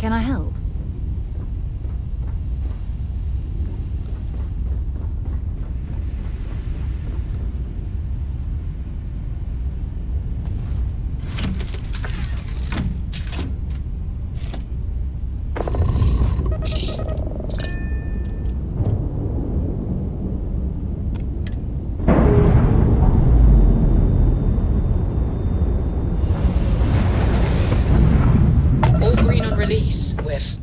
Can I help? All green on release, Whiff.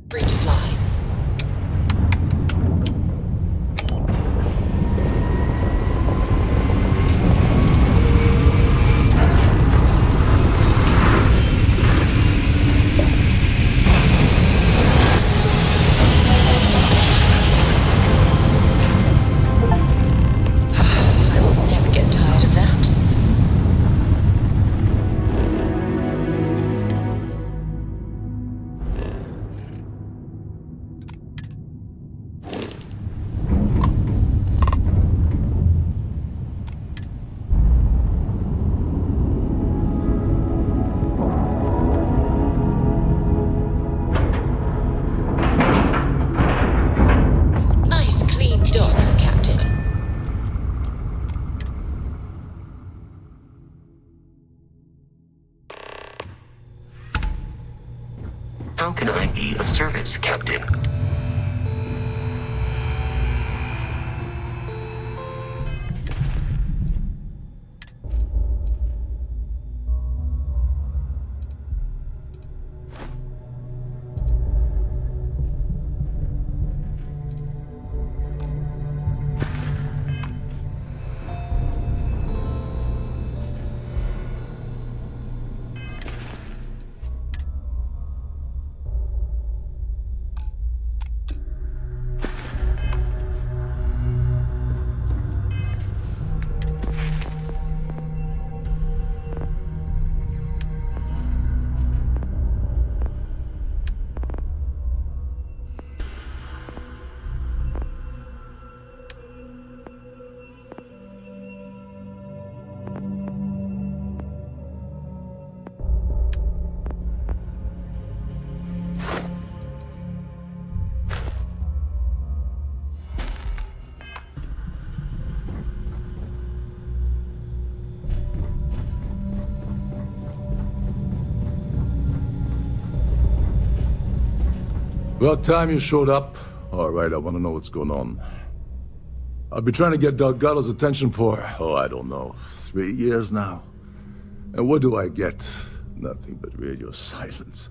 Free to fly. I will never get tired of that. Nice clean dock, Captain. How can I be of service, Captain? About time you showed up. All right, I want to know what's going on. I've been trying to get Delgado's attention for, I don't know, 3 years now. And what do I get? Nothing but radio silence.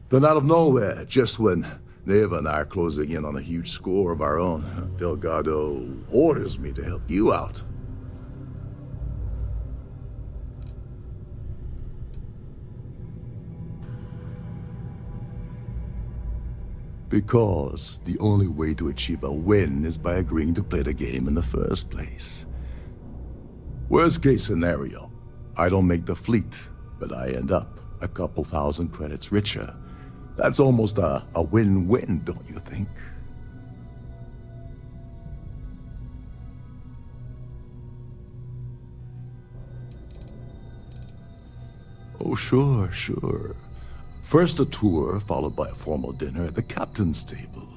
Then out of nowhere, just when Neva and I are closing in on a huge score of our own, Delgado orders me to help you out. Because the only way to achieve a win is by agreeing to play the game in the first place. Worst case scenario, I don't make the fleet, but I end up a couple thousand credits richer. That's almost a win-win, don't you think? Oh, sure, sure. First a tour, followed by a formal dinner at the captain's table.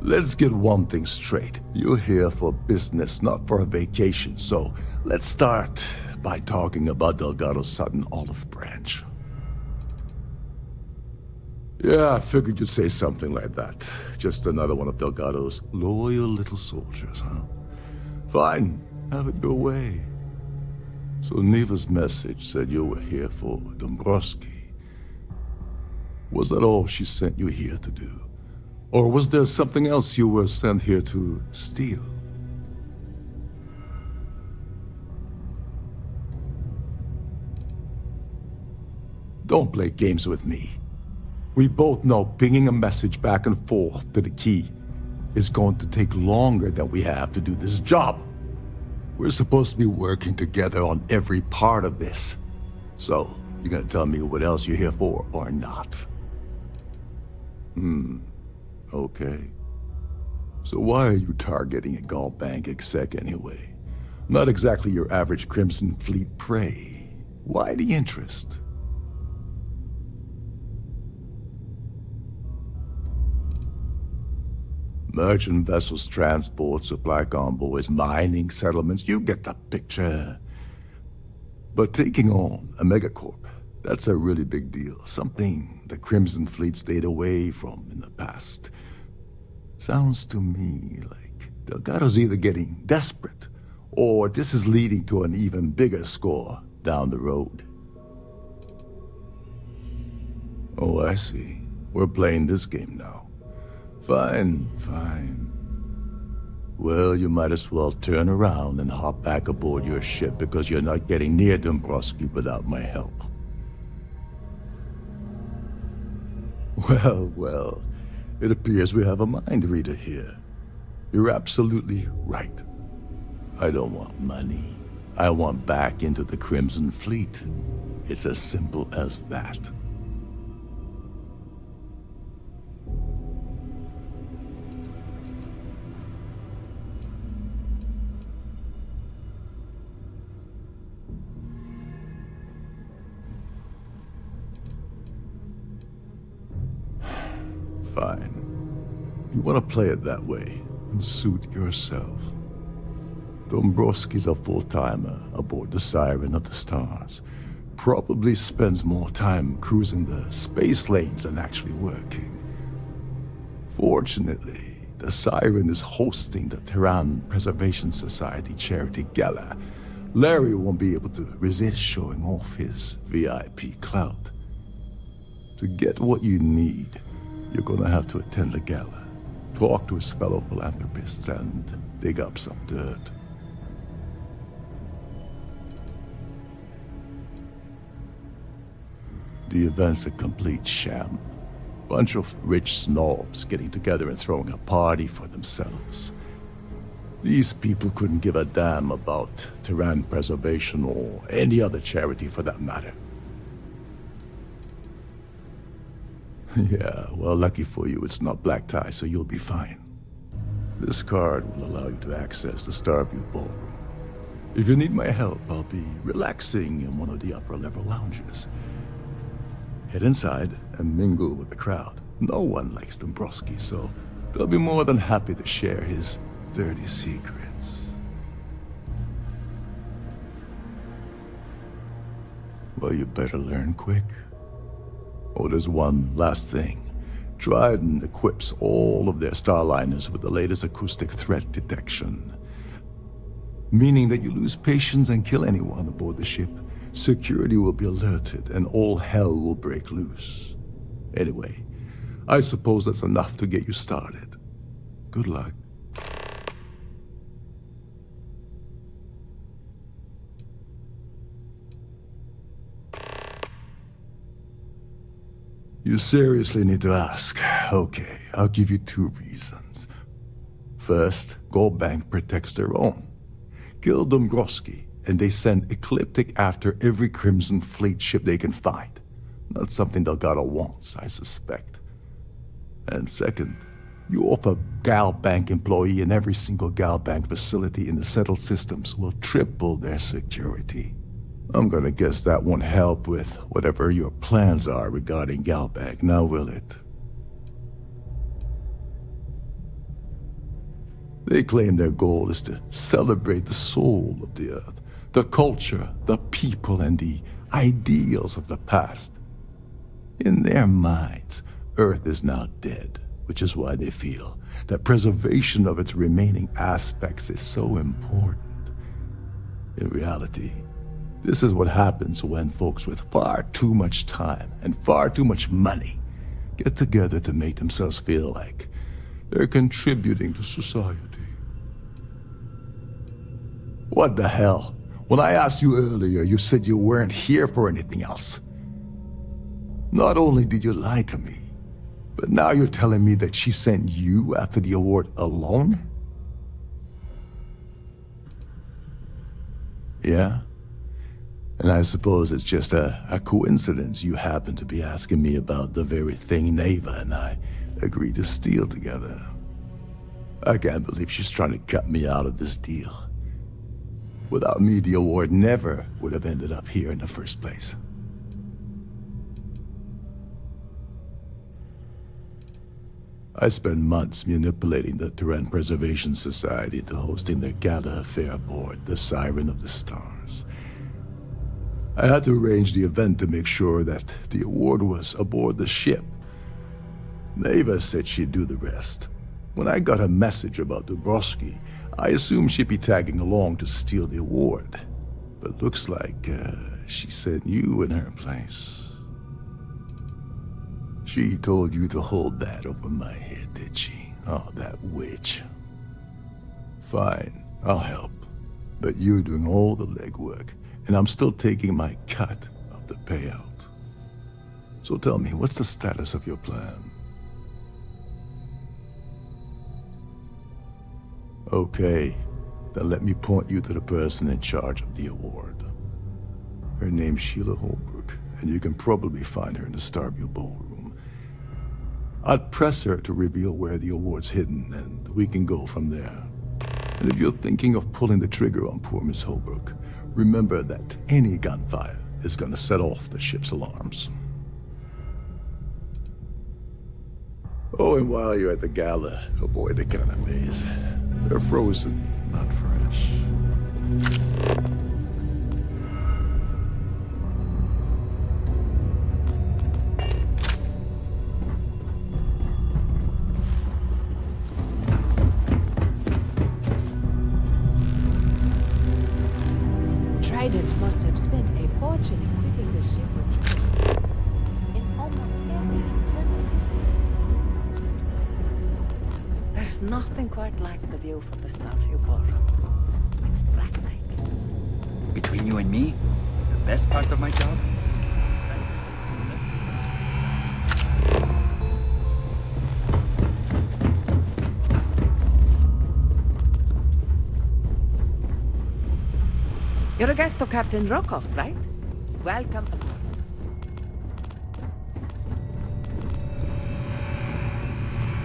Let's get one thing straight. You're here for business, not for a vacation, so let's start by talking about Delgado's Sudden Olive Branch. Yeah, I figured you'd say something like that. Just another one of Delgado's loyal little soldiers, huh? Fine, have it your way. So Neva's message said you were here for Dombrowski. Was that all she sent you here to do? Or was there something else you were sent here to steal? Don't play games with me. We both know pinging a message back and forth to the key is going to take longer than we have to do this job. We're supposed to be working together on every part of this. So, you gonna tell me what else you're here for, or not? Okay. So why are you targeting a Gallbank exec anyway? Not exactly your average Crimson Fleet prey. Why the interest? Merchant vessels, transport, supply convoys, mining settlements, you get the picture. But taking on a megacorp, that's a really big deal. Something the Crimson Fleet stayed away from in the past. Sounds to me like Delgado's either getting desperate, or this is leading to an even bigger score down the road. Oh, I see. We're playing this game now. Fine, fine. Well, you might as well turn around and hop back aboard your ship because you're not getting near Dombrowski without my help. Well, well, it appears we have a mind reader here. You're absolutely right. I don't want money. I want back into the Crimson Fleet. It's as simple as that. Fine. You want to play it that way, and suit yourself. Dombrowski's a full-timer aboard the Siren of the Stars. Probably spends more time cruising the space lanes than actually working. Fortunately, the Siren is hosting the Terran Preservation Society charity gala. Larry won't be able to resist showing off his VIP clout. To get what you need, you're gonna have to attend the gala, talk to his fellow philanthropists, and dig up some dirt. The event's a complete sham. Bunch of rich snobs getting together and throwing a party for themselves. These people couldn't give a damn about Terran preservation or any other charity for that matter. Yeah, well, lucky for you, it's not black tie, so you'll be fine. This card will allow you to access the Starfield ballroom. If you need my help, I'll be relaxing in one of the upper-level lounges. Head inside and mingle with the crowd. No one likes Dombrowski, so they'll be more than happy to share his dirty secrets. Well, you better learn quick. Oh, there's one last thing. Trident equips all of their starliners with the latest acoustic threat detection. Meaning that you lose patience and kill anyone aboard the ship, security will be alerted and all hell will break loose. Anyway, I suppose that's enough to get you started. Good luck. You seriously need to ask. Okay, I'll give you 2 reasons. First, Gallbank protects their own. Kill Dombrowski, and they send Ecliptic after every Crimson Fleet ship they can find. Not something Delgado wants, I suspect. And second, you offer Gallbank employee in every single Gallbank facility in the settled systems will triple their security. I'm gonna guess that won't help with whatever your plans are regarding Gallbank, now will it? They claim their goal is to celebrate the soul of the Earth, the culture, the people, and the ideals of the past. In their minds, Earth is now dead, which is why they feel that preservation of its remaining aspects is so important. In reality, this is what happens when folks with far too much time and far too much money get together to make themselves feel like they're contributing to society. What the hell? When I asked you earlier, you said you weren't here for anything else. Not only did you lie to me, but now you're telling me that she sent you after the award alone? Yeah? And I suppose it's just a coincidence you happen to be asking me about the very thing Neva and I agreed to steal together. I can't believe she's trying to cut me out of this deal. Without me, the award never would have ended up here in the first place. I spent months manipulating the Terran Preservation Society into hosting their gala affair aboard the Siren of the Stars. I had to arrange the event to make sure that the award was aboard the ship. Neva said she'd do the rest. When I got a message about Dubrovsky, I assumed she'd be tagging along to steal the award. But looks like she sent you in her place. She told you to hold that over my head, did she? Oh, that witch. Fine, I'll help. But you're doing all the legwork, and I'm still taking my cut of the payout. So tell me, what's the status of your plan? Okay, then let me point you to the person in charge of the award. Her name's Sheila Holbrook, and you can probably find her in the Starfield ballroom. I'd press her to reveal where the award's hidden, and we can go from there. And if you're thinking of pulling the trigger on poor Miss Holbrook, remember that any gunfire is gonna set off the ship's alarms. Oh, and while you're at the gala, avoid the canapees. They're frozen, not fresh. Trident must have spent a fortune equipping the ship with trades in almost every internal system. There's nothing quite like the view from the Starfield ballroom. It's breathtaking. Between you and me, the best part of my job? You're a guest of Captain Rokov, right? Welcome aboard.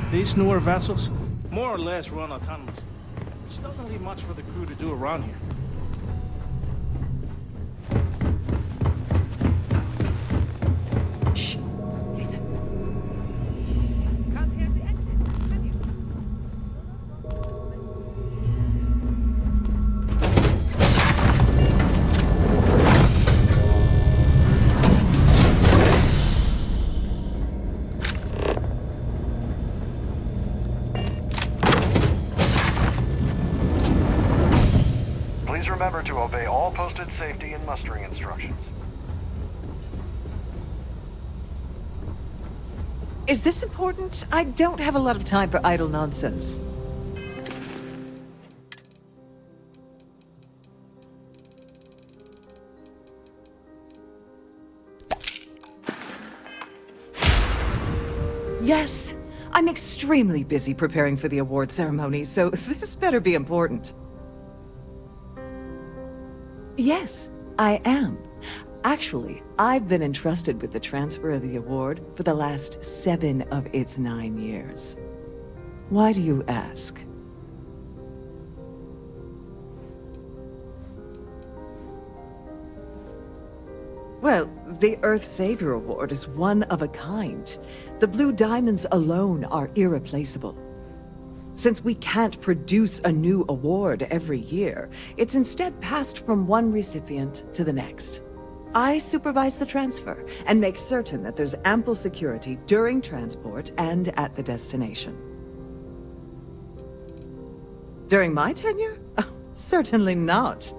These newer vessels, more or less, run autonomously, which doesn't leave much for the crew to do around here. Shh. Listen. Can't hear the engine, can you? Please remember to obey all posted safety and mustering instructions. Is this important? I don't have a lot of time for idle nonsense. Yes, I'm extremely busy preparing for the award ceremony, so this better be important. Yes, I am. Actually, I've been entrusted with the transfer of the award for the last 7 of its 9 years. Why do you ask? Well, the Earth Savior Award is one of a kind. The Blue Diamonds alone are irreplaceable. Since we can't produce a new award every year, it's instead passed from one recipient to the next. I supervise the transfer and make certain that there's ample security during transport and at the destination. During my tenure? Oh, certainly not.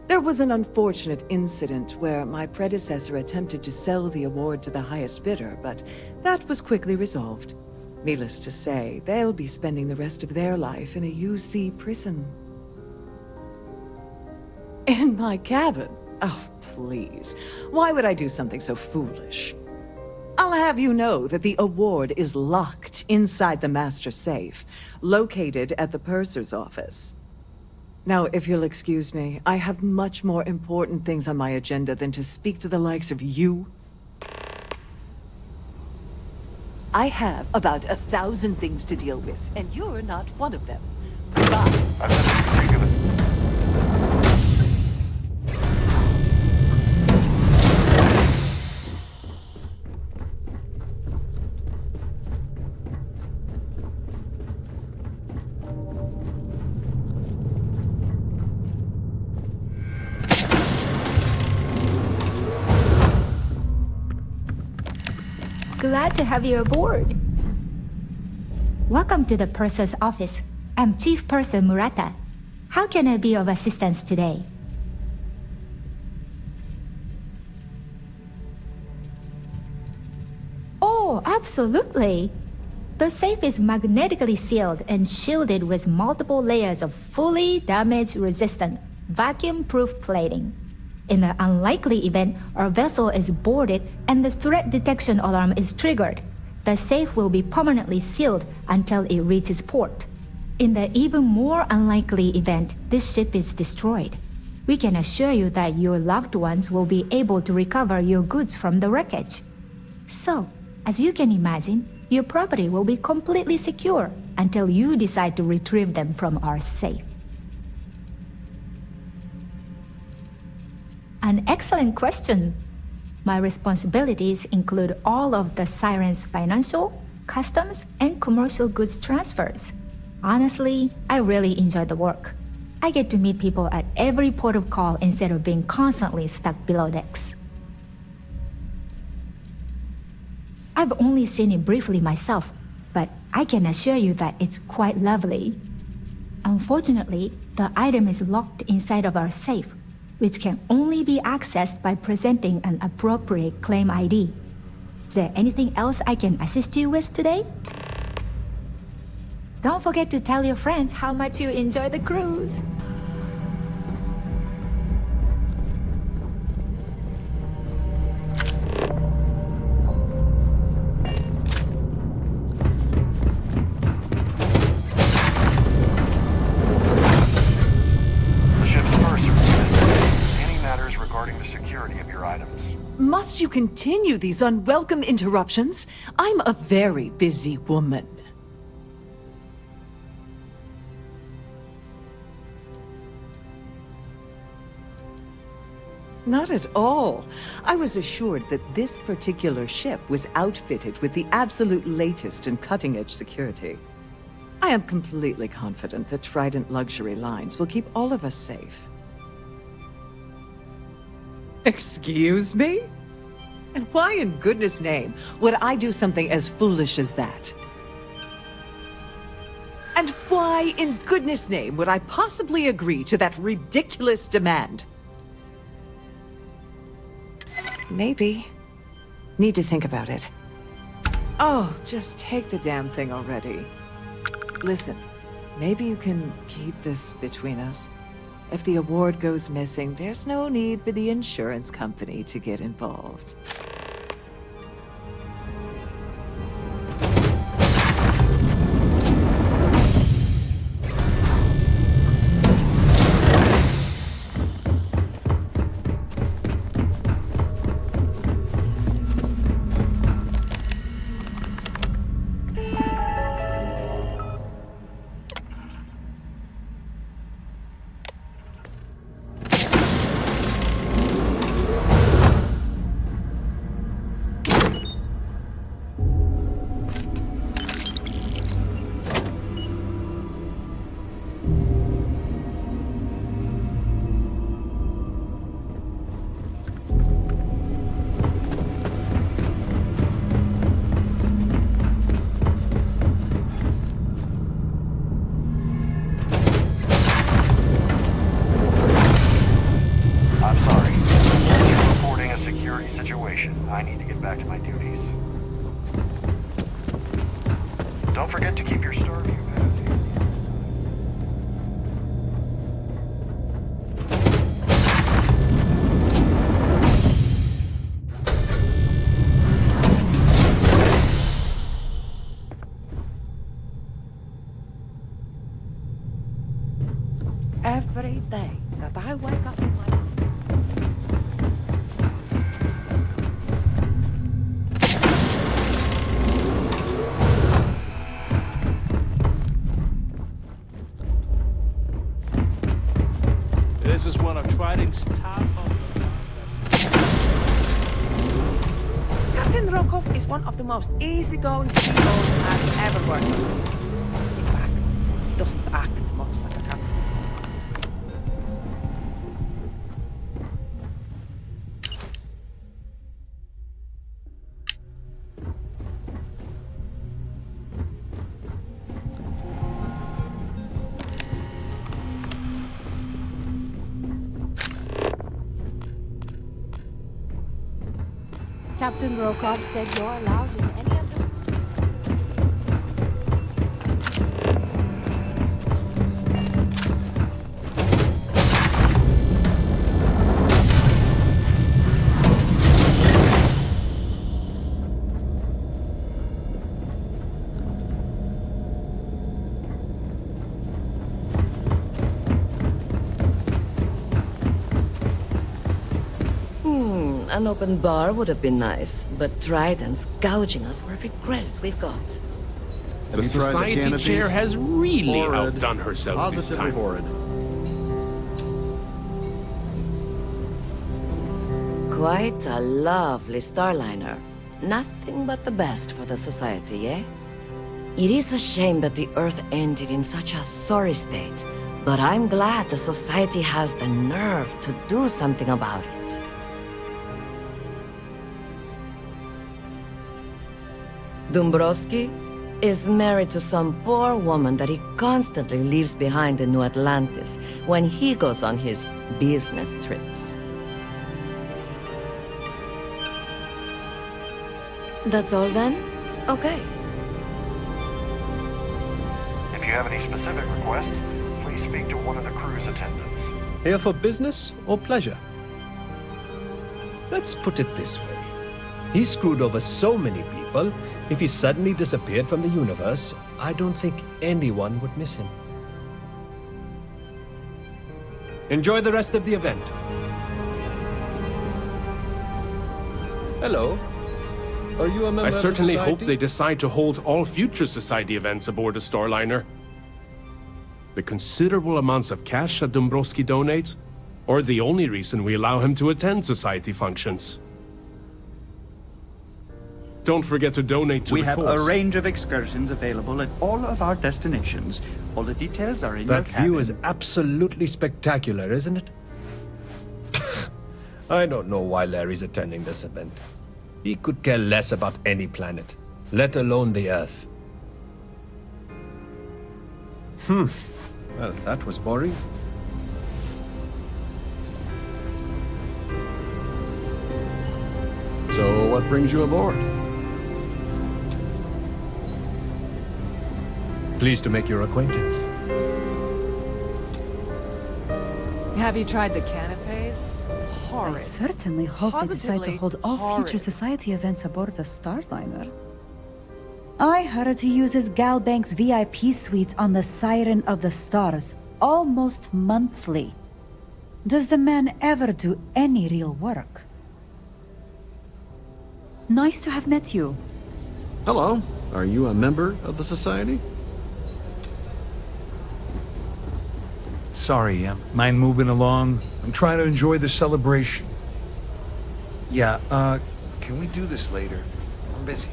There was an unfortunate incident where my predecessor attempted to sell the award to the highest bidder, but that was quickly resolved. Needless to say, they'll be spending the rest of their life in a UC prison. In my cabin? Oh, please. Why would I do something so foolish? I'll have you know that the award is locked inside the master safe, located at the purser's office. Now, if you'll excuse me, I have much more important things on my agenda than to speak to the likes of you. I have about 1,000 things to deal with, and you're not one of them. Goodbye. I've never think of it. Glad to have you aboard. Welcome to the purser's office. I'm Chief Purser Murata. How can I be of assistance today? Oh, absolutely. The safe is magnetically sealed and shielded with multiple layers of fully damage-resistant, vacuum-proof plating. In the unlikely event our vessel is boarded and the threat detection alarm is triggered, the safe will be permanently sealed until it reaches port. In the even more unlikely event this ship is destroyed, we can assure you that your loved ones will be able to recover your goods from the wreckage. So, as you can imagine, your property will be completely secure until you decide to retrieve them from our safe. An excellent question. My responsibilities include all of the Siren's financial, customs, and commercial goods transfers. Honestly, I really enjoy the work. I get to meet people at every port of call instead of being constantly stuck below decks. I've only seen it briefly myself, but I can assure you that it's quite lovely. Unfortunately, the item is locked inside of our safe, which can only be accessed by presenting an appropriate claim ID. Is there anything else I can assist you with today? Don't forget to tell your friends how much you enjoy the cruise. The ship's purser has any matters regarding the security of your items. Must you continue these unwelcome interruptions? I'm a very busy woman. Not at all. I was assured that this particular ship was outfitted with the absolute latest and cutting-edge security. I am completely confident that Trident Luxury Lines will keep all of us safe. Excuse me? And why in goodness name would I do something as foolish as that? And why in goodness name would I possibly agree to that ridiculous demand? Maybe. Need to think about it. Oh, just take the damn thing already. Listen, maybe you can keep this between us. If the award goes missing, there's no need for the insurance company to get involved. I'm sorry. You're reporting a security situation. I need to get back to my duties. Don't forget to keep your Starview pass handy. I wake up in my... This is one of Trident's top... Captain Rokov is one of the most easygoing CEOs I've ever worked with. In fact, he doesn't act much like a captain. Captain Rokov said you're allowed in any of the... An open bar would have been nice, but Trident's gouging us for every credit we've got. The society chair has really outdone herself this time. Horrid. Quite a lovely Starliner. Nothing but the best for the society, eh? It is a shame that the Earth ended in such a sorry state, but I'm glad the society has the nerve to do something about it. Dombrowski is married to some poor woman that he constantly leaves behind in New Atlantis when he goes on his business trips. That's all then? Okay. If you have any specific requests, please speak to one of the crew's attendants. Here for business or pleasure? Let's put it this way. He screwed over so many people, if he suddenly disappeared from the universe, I don't think anyone would miss him. Enjoy the rest of the event. Hello. Are you a member I of the certainly hope society? they decide to hold all future society events aboard a Starliner. The considerable amounts of cash that Dombrowski donates are the only reason we allow him to attend society functions. Don't forget to donate to We the have cause. a range of excursions available at all of our destinations. All the details are in your That cabin. view is absolutely spectacular, isn't it? I don't know why Larry's attending this event. He could care less about any planet, let alone the Earth. Well, that was boring. So, what brings you aboard? Pleased to make your acquaintance. Have you tried the canapes? Horrid. I certainly hope they decide to hold all future society events aboard the Starliner. I heard he uses Galbank's VIP suites on the Siren of the Stars almost monthly. Does the man ever do any real work? Nice to have met you. Hello. Are you a member of the society? Sorry, mind moving along? I'm trying to enjoy the celebration. Yeah, can we do this later? I'm busy.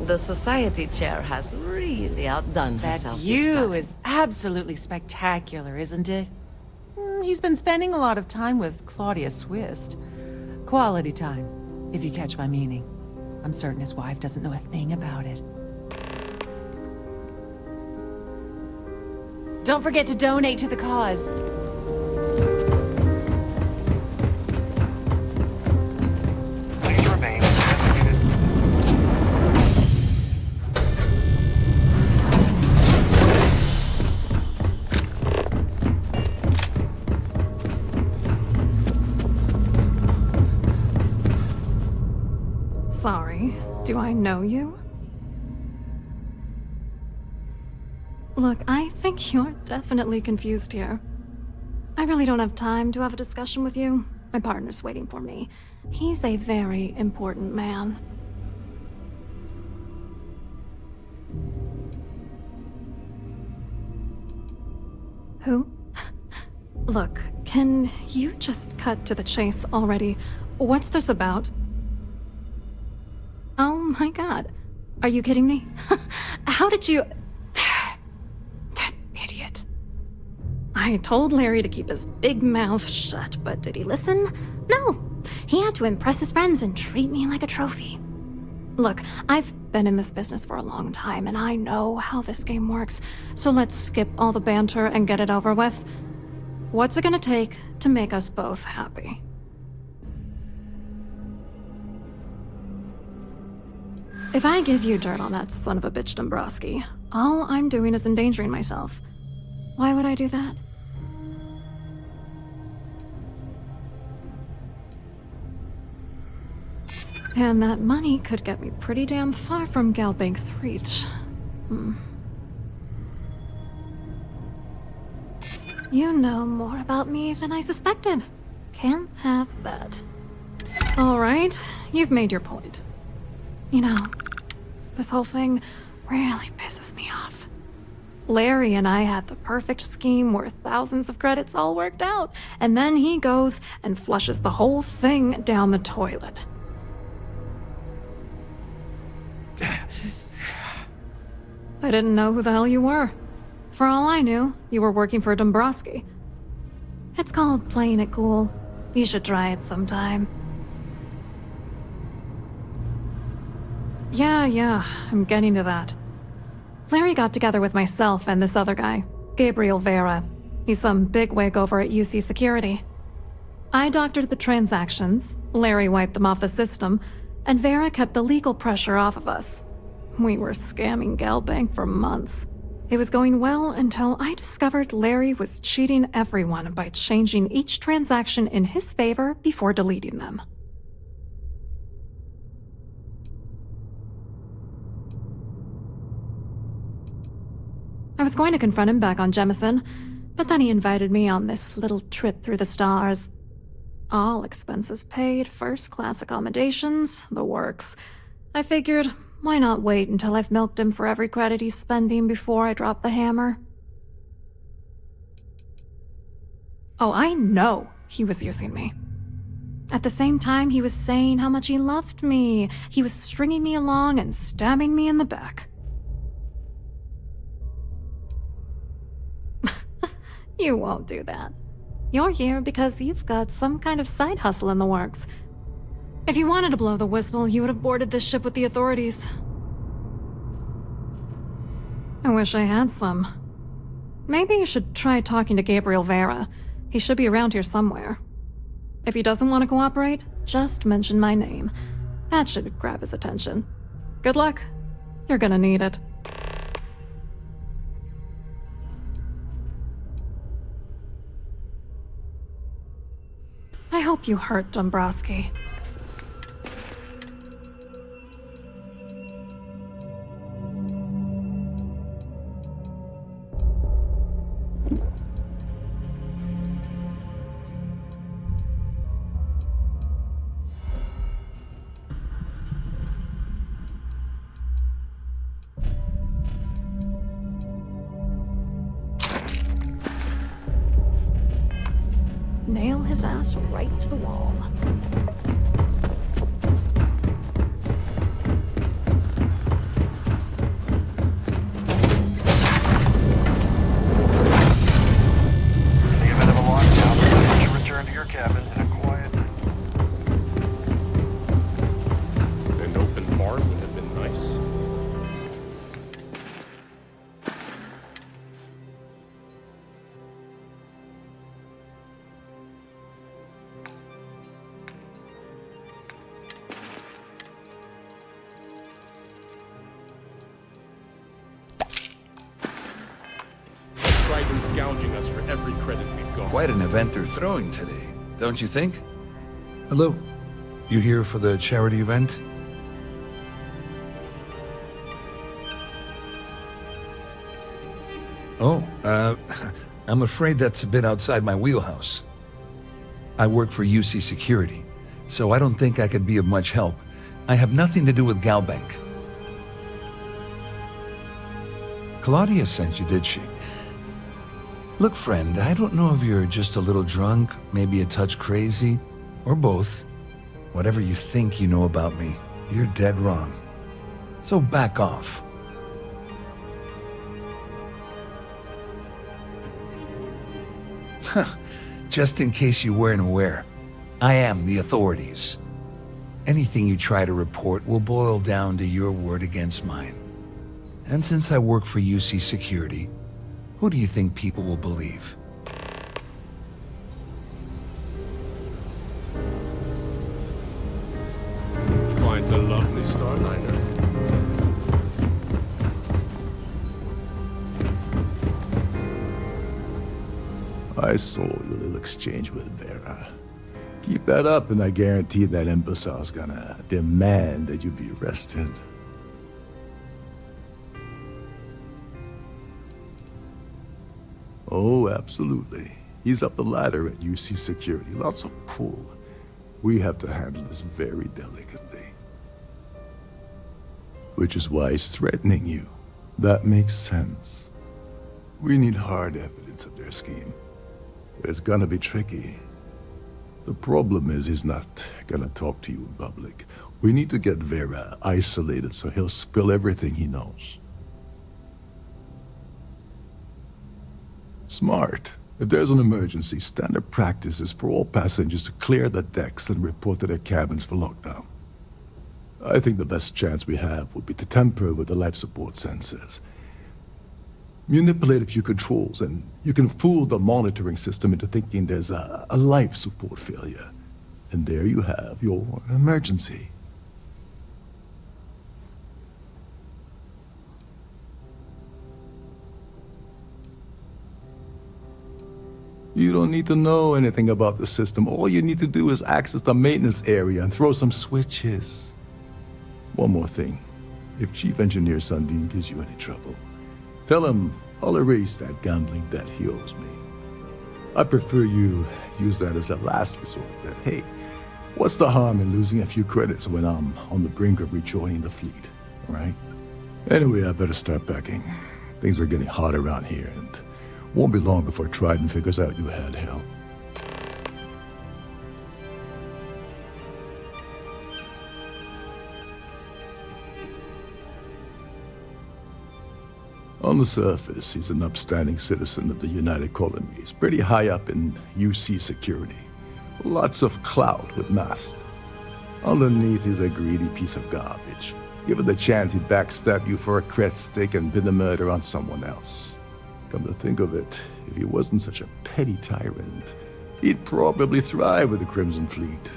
The society chair has really outdone That herself this view time. is absolutely spectacular, isn't it? He's been spending a lot of time with Claudia Swist. Quality time, if you catch my meaning. I'm certain his wife doesn't know a thing about it. Don't forget to donate to the cause. Please remain investigated. Sorry, do I know you? Look, I think you're definitely confused here. I really don't have time to have a discussion with you. My partner's waiting for me. He's a very important man. Who? Look, can you just cut to the chase already? What's this about? Oh my god. Are you kidding me? How did you... That idiot. I told Larry to keep his big mouth shut, but did he listen? No. He had to impress his friends and treat me like a trophy. Look, I've been in this business for a long time, and I know how this game works, so let's skip all the banter and get it over with. What's it gonna take to make us both happy? If I give you dirt on that son of a bitch Dombrowski, all I'm doing is endangering myself. Why would I do that? And that money could get me pretty damn far from Galbank's reach. You know more about me than I suspected. Can't have that. Alright, you've made your point. You know, this whole thing really pisses me off. Larry and I had the perfect scheme where thousands of credits all worked out, and then he goes and flushes the whole thing down the toilet. I didn't know who the hell you were. For all I knew, you were working for Dombrowski. It's called playing it cool. You should try it sometime. Yeah, I'm getting to that. Larry got together with myself and this other guy, Gabriel Vera. He's some bigwig over at UC Security. I doctored the transactions, Larry wiped them off the system, and Vera kept the legal pressure off of us. We were scamming Galbank for months. It was going well until I discovered Larry was cheating everyone by changing each transaction in his favor before deleting them. I was going to confront him back on Jemison, but then he invited me on this little trip through the stars. All expenses paid, first-class accommodations, the works. I figured, why not wait until I've milked him for every credit he's spending before I drop the hammer? Oh, I know he was using me. At the same time, he was saying how much he loved me. He was stringing me along and stabbing me in the back. You won't do that. You're here because you've got some kind of side hustle in the works. If you wanted to blow the whistle, you would have boarded this ship with the authorities. I wish I had some. Maybe you should try talking to Gabriel Vera. He should be around here somewhere. If he doesn't want to cooperate, just mention my name. That should grab his attention. Good luck. You're gonna need it. I hope you hurt Dombrowski. Nail his ass right to the wall. Take a bit of a walk now, but you should return to your cabin in a quiet... An open bar would have been nice. Triton's gouging us for every credit we've got. Quite an event they're throwing today, don't you think? Hello. You here for the charity event? Oh, I'm afraid that's a bit outside my wheelhouse. I work for UC Security, so I don't think I could be of much help. I have nothing to do with Galbank. Claudia sent you, did she? Look, friend, I don't know if you're just a little drunk, maybe a touch crazy, or both. Whatever you think you know about me, you're dead wrong. So back off. Just in case you weren't aware, I am the authorities. Anything you try to report will boil down to your word against mine. And since I work for UC Security, who do you think people will believe? Quite a lovely Starliner. I saw your little exchange with Vera. Keep that up and I guarantee that imbecile's gonna demand that you be arrested. Oh, absolutely. He's up the ladder at UC Security. Lots of pull. We have to handle this very delicately. Which is why he's threatening you. That makes sense. We need hard evidence of their scheme. It's gonna be tricky. The problem is he's not gonna talk to you in public. We need to get Vera isolated so he'll spill everything he knows. Smart. If there's an emergency, standard practice is for all passengers to clear the decks and report to their cabins for lockdown. I think the best chance we have would be to tamper with the life support sensors. Manipulate a few controls, and you can fool the monitoring system into thinking there's a life support failure. And there you have your emergency. You don't need to know anything about the system. All you need to do is access the maintenance area and throw some switches. One more thing. If Chief Engineer Sundin gives you any trouble, tell him I'll erase that gambling debt he owes me. I prefer you use that as a last resort, but hey, what's the harm in losing a few credits when I'm on the brink of rejoining the fleet, right? Anyway, I better start packing. Things are getting hot around here, and won't be long before Trident figures out you had hell. On the surface, he's an upstanding citizen of the United Colonies, pretty high up in UC Security. Lots of clout with Mast. Underneath, he's a greedy piece of garbage. Given the chance, he'd backstab you for a cred stick and pin the murder on someone else. Come to think of it, if he wasn't such a petty tyrant, he'd probably thrive with the Crimson Fleet.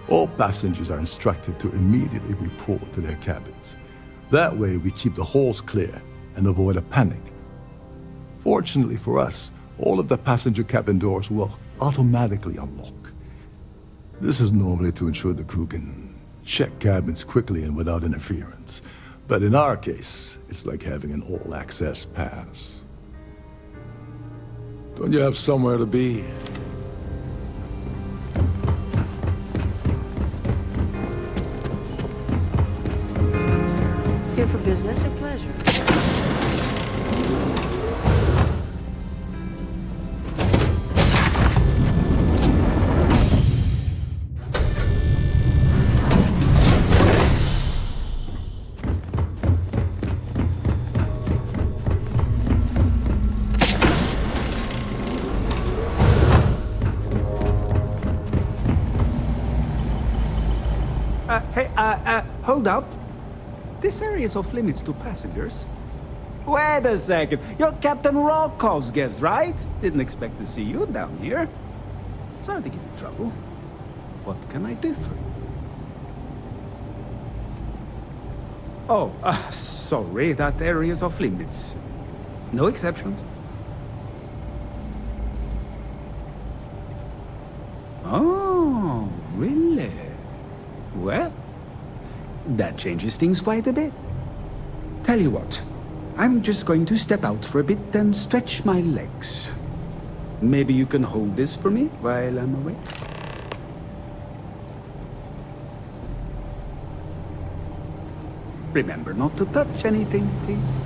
All passengers are instructed to immediately report to their cabins. That way we keep the halls clear and avoid a panic. Fortunately for us, all of the passenger cabin doors will automatically unlock. This is normally to ensure the crew can check cabins quickly and without interference. But in our case, it's like having an all-access pass. Don't you have somewhere to be? Here for business or pleasure? Hold up. This area is off limits to passengers. Wait a second. You're Captain Rocko's guest, right? Didn't expect to see you down here. Sorry to give you trouble. What can I do for you? Oh, sorry. That area is off limits. No exceptions. Oh, really? Well, that changes things quite a bit. Tell you what, I'm just going to step out for a bit and stretch my legs. Maybe you can hold this for me while I'm away? Remember not to touch anything, please.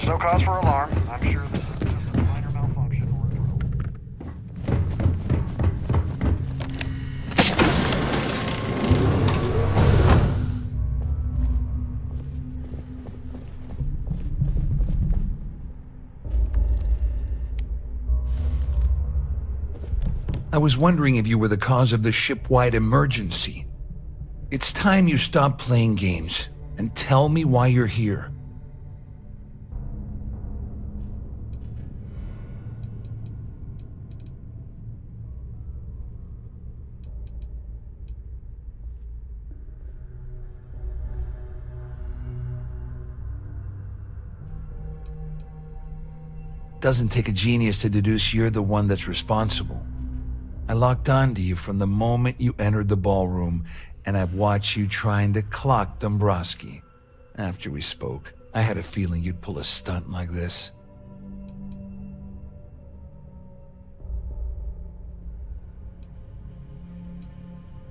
No cause for alarm. I'm sure this is just a minor malfunction or a drill. I was wondering if you were the cause of the ship-wide emergency. It's time you stop playing games and tell me why you're here. Doesn't take a genius to deduce you're the one that's responsible. I locked onto you from the moment you entered the ballroom, and I've watched you trying to clock Dombrowski. After we spoke, I had a feeling you'd pull a stunt like this.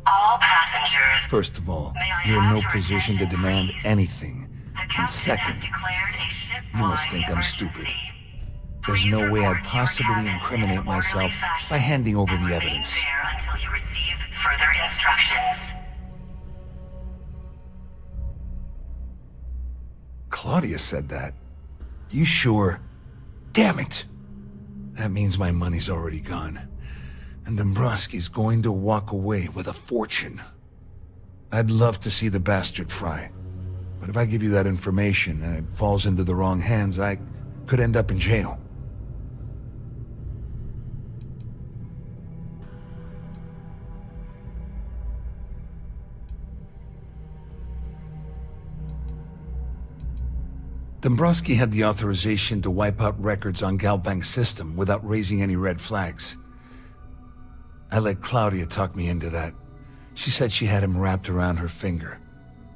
All passengers. First of all, you're in no position to demand anything. And second, you must think I'm stupid. There's no way I'd possibly incriminate myself by handing over the evidence. Until you receive further instructions. Claudia said that. You sure? Damn it! That means my money's already gone. And Dombrowski's going to walk away with a fortune. I'd love to see the bastard fry. But if I give you that information and it falls into the wrong hands, I could end up in jail. Dombrowski had the authorization to wipe out records on Galbank's system without raising any red flags. I let Claudia talk me into that. She said she had him wrapped around her finger.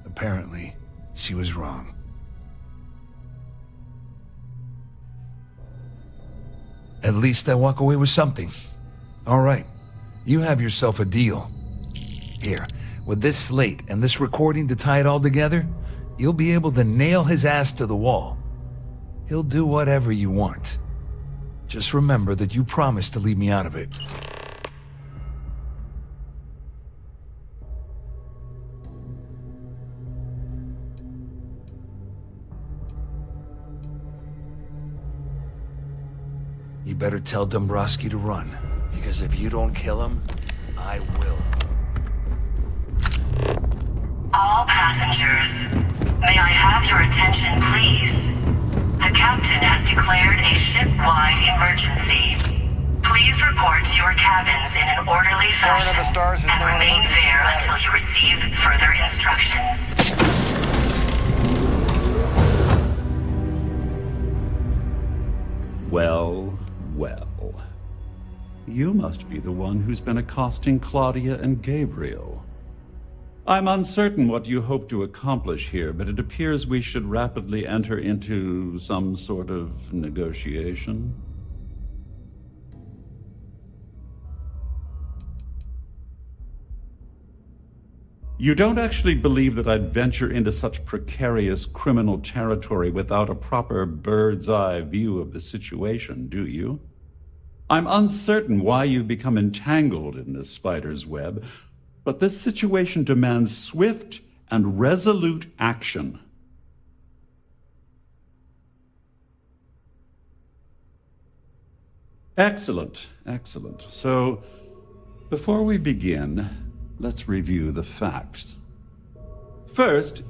Apparently, she was wrong. At least I walk away with something. All right, you have yourself a deal. Here, with this slate and this recording to tie it all together, you'll be able to nail his ass to the wall. He'll do whatever you want. Just remember that you promised to leave me out of it. You better tell Dombrowski to run, because if you don't kill him, I will. All passengers, may I have your attention, please? The captain has declared a ship-wide emergency. Please report to your cabins in an orderly fashion and remain there until you receive further instructions. Well, well. You must be the one who's been accosting Claudia and Gabriel. I'm uncertain what you hope to accomplish here, but it appears we should rapidly enter into some sort of negotiation. You don't actually believe that I'd venture into such precarious criminal territory without a proper bird's-eye view of the situation, do you? I'm uncertain why you've become entangled in this spider's web, but this situation demands swift and resolute action. Excellent, excellent. So, before we begin, let's review the facts. First,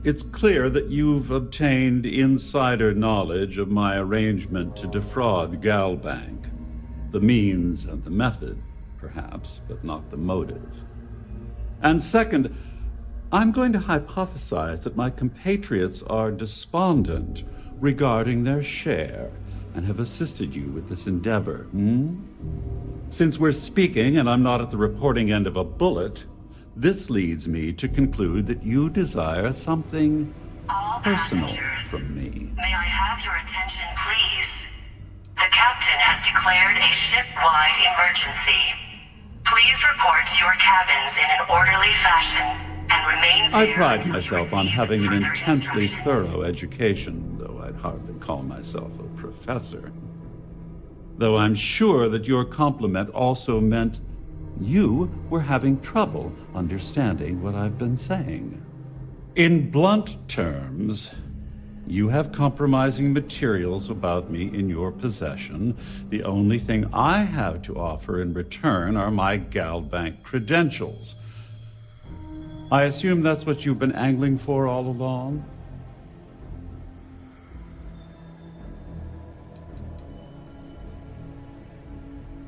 it's clear that you've obtained insider knowledge of my arrangement to defraud Galbank. The means and the method, perhaps, but not the motive. And second, I'm going to hypothesize that my compatriots are despondent regarding their share and have assisted you with this endeavor. Since we're speaking and I'm not at the reporting end of a bullet, this leads me to conclude that you desire something personal from me. May I have your attention, please? The captain has declared a ship-wide emergency. Please report to your cabins in an orderly fashion and remain there. I pride myself on having an intensely thorough education, though I'd hardly call myself a professor. Though I'm sure that your compliment also meant you were having trouble understanding what I've been saying. In blunt terms, you have compromising materials about me in your possession. The only thing I have to offer in return are my Galbank credentials. I assume that's what you've been angling for all along?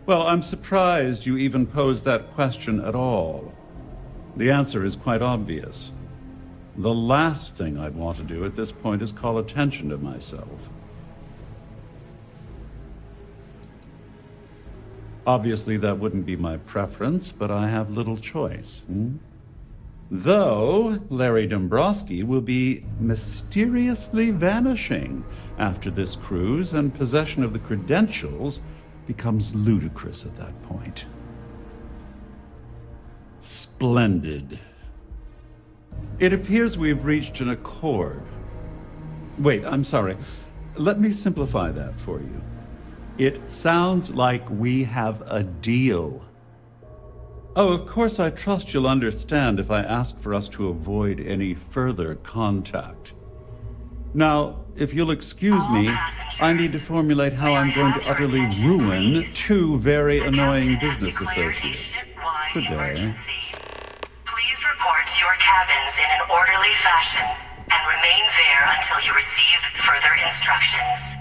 Well, I'm surprised you even posed that question at all. The answer is quite obvious. The last thing I'd want to do at this point is call attention to myself. Obviously, that wouldn't be my preference, but I have little choice. Though Larry Dombrowski will be mysteriously vanishing after this cruise, and possession of the credentials becomes ludicrous at that point. Splendid. It appears we've reached an accord. Wait, I'm sorry. Let me simplify that for you. It sounds like we have a deal. Oh, of course, I trust you'll understand if I ask for us to avoid any further contact. Now, if you'll excuse me, I need to formulate how I'm going to utterly ruin two very annoying business associates. Good day. Please report to your cabins in an orderly fashion and remain there until you receive further instructions.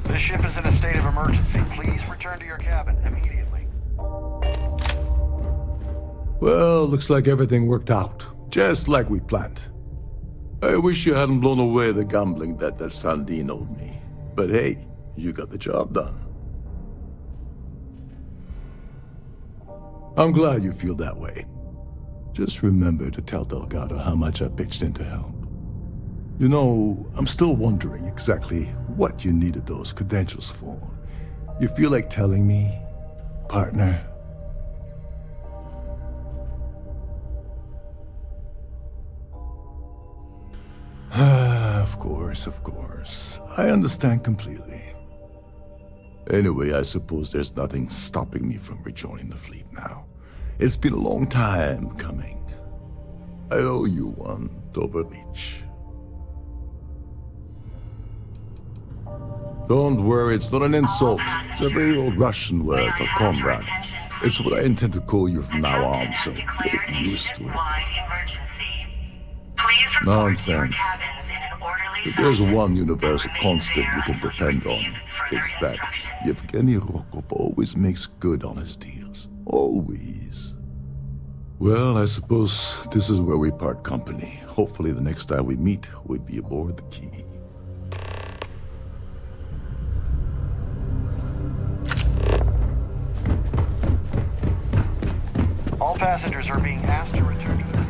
This ship is in a state of emergency. Please return to your cabin immediately. Well, looks like everything worked out, just like we planned. I wish you hadn't blown away the gambling debt that Sandine owed me. But hey, you got the job done. I'm glad you feel that way. Just remember to tell Delgado how much I pitched in to help. You know, I'm still wondering exactly what you needed those credentials for. You feel like telling me, partner? Of course. I understand completely. Anyway, I suppose there's nothing stopping me from rejoining the fleet now. It's been a long time coming. I owe you one, Overreach. Don't worry, it's not an insult. It's a very old Russian word for comrade. It's what I intend to call you from now on, so get used to it. Nonsense. If there's one universal constant you can depend on, it's that Yevgeny Rokov always makes good on his deals. Always. Well, I suppose this is where we part company. Hopefully the next time we meet, we'll be aboard the Key. All passengers are being asked to return to their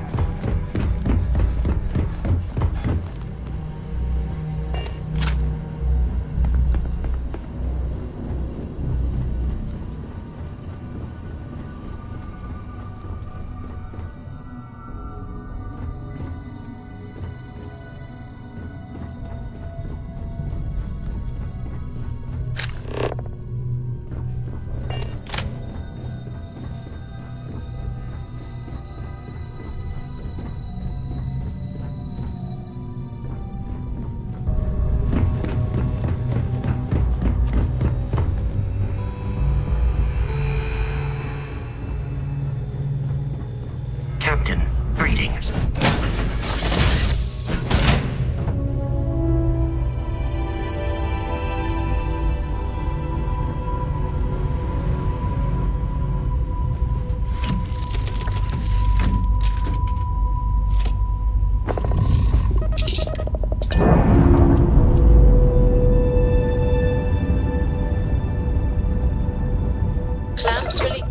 Captain, greetings. Clamps release.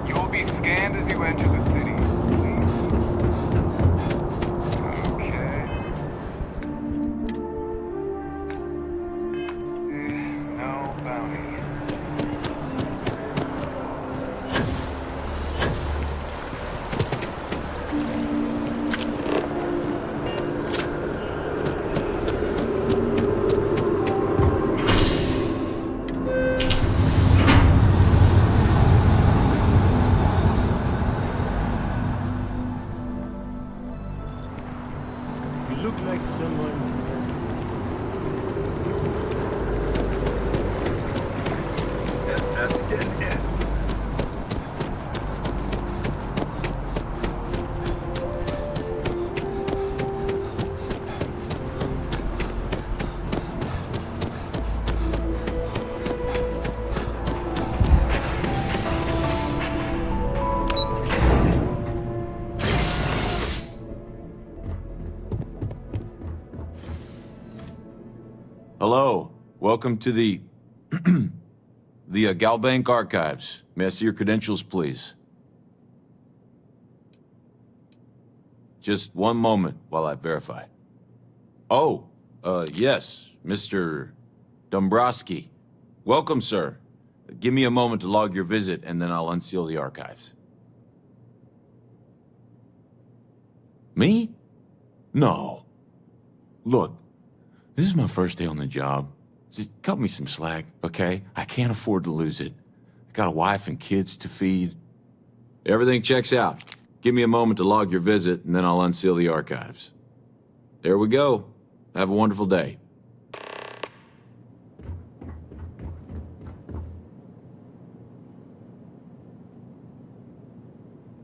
You will be scanned as you enter the city. Okay. No bounty. You look like someone who has been stories to tell. Hello. Welcome to the Galbank Archives. May I see your credentials, please? Just one moment while I verify. Oh, yes, Mr. Dombrowski. Welcome, sir. Give me a moment to log your visit, and then I'll unseal the archives. Me? No. Look, this is my first day on the job. Just cut me some slack, okay? I can't afford to lose it. I got a wife and kids to feed. Everything checks out. Give me a moment to log your visit, and then I'll unseal the archives. There we go. Have a wonderful day.